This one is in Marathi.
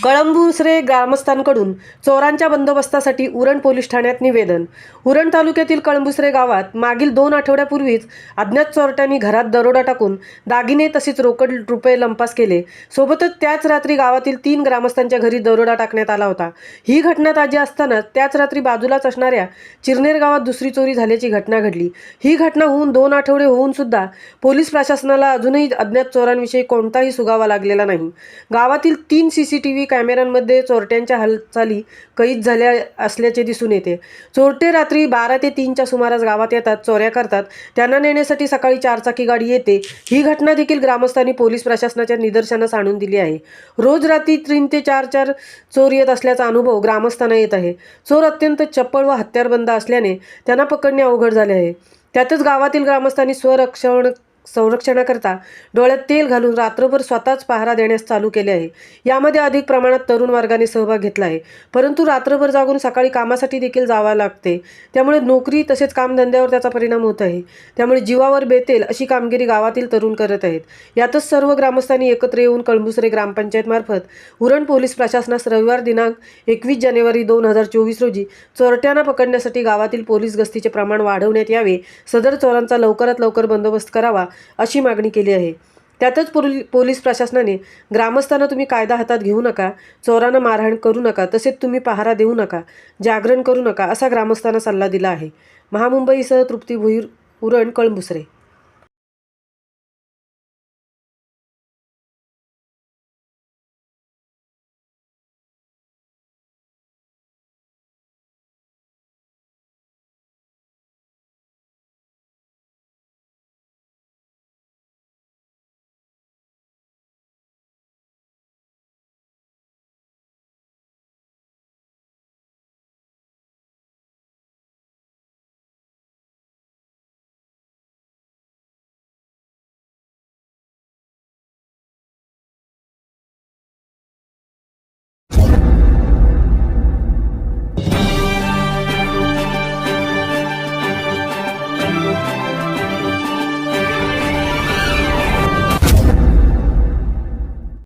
कळंबुसरे ग्रामस्थांकडून चोरांच्या बंदोबस्तासाठी उरण पोलीस ठाण्यात निवेदन। उरण तालुक्यातील कळंबुसरे गावात मागील 2 आठवड्यापूर्वीच अज्ञात चोरट्यांनी घरात दरोडा टाकून दागिने तसेच रोकड रुपये लंपास केले। सोबतच त्याच रात्री गावातील 3 ग्रामस्थांच्या घरी दरोडा टाकण्यात आला होता। ही घटना ताजी असताना त्याच रात्री बाजूलाच असणाऱ्या चिरनेर गावात दुसरी चोरी झाल्याची घटना घडली। ही घटना होऊन 2 आठवडे होऊन सुद्धा पोलीस प्रशासनाला अजूनही अज्ञात चोरांविषयी कोणताही सुगावा लागलेला नाही। गावातील 3 CCTV कॅमेऱ्यांमध्ये चोरट्यांच्या हालचाली कैद झाल्या असल्याचे दिसून येते। चोरटे रात्री 12 ते 3च्या सुमारास गावात येतात, चोऱ्या करतात। त्यांना नेण्यासाठी सकाळी 4 चाकी गाडी येते। ही घटना देखील ग्रामस्थांनी पोलीस प्रशासनाच्या निदर्शनास आणून दिली आहे। रोज रात्री 3 ते 4 चोर येत असल्याचा अनुभव ग्रामस्थांना येत आहे। चोर अत्यंत चपळ व हत्यारबंद असल्याने त्यांना पकडणे अवघड झाले आहे। त्यातच गावातील ग्रामस्थांनी संरक्षणाकरता डोळ्यात तेल घालून रात्रभर स्वतःच पहारा देण्यास चालू केले आहे। यामध्ये अधिक प्रमाणात तरुण वर्गाने सहभाग घेतला आहे, परंतु रात्रभर जागून सकाळी कामासाठी देखील जावे लागते। त्यामुळे नोकरी तसेच कामधंद्यावर त्याचा परिणाम होत आहे। त्यामुळे जीवावर बेतेल अशी कामगिरी गावातील तरुण करत आहेत। यातच सर्व ग्रामस्थांनी एकत्र येऊन कळंबुसरे ग्रामपंचायत मार्फत उरण पोलीस प्रशासनास रविवार दिनांक 21 जानेवारी 2024 रोजी चोरट्यांना पकडण्यासाठी गावातील पोलीस गस्तीचे प्रमाण वाढवण्यात यावे, सदर चोरांचा लवकरात लवकर बंदोबस्त करावा अशी मागणी केली आहे। त्यातच पोलीस प्रशासनाने ग्रामस्थांना तुम्ही कायदा हातात घेऊ नका, चोरांना मारहाण करू नका, तसेच तुम्ही पहारा देऊ नका, जागरण करू नका असा ग्रामस्थांना सल्ला दिला आहे। महामुंबईसह तृप्ती भोईर, उरण, कळंबुसरे।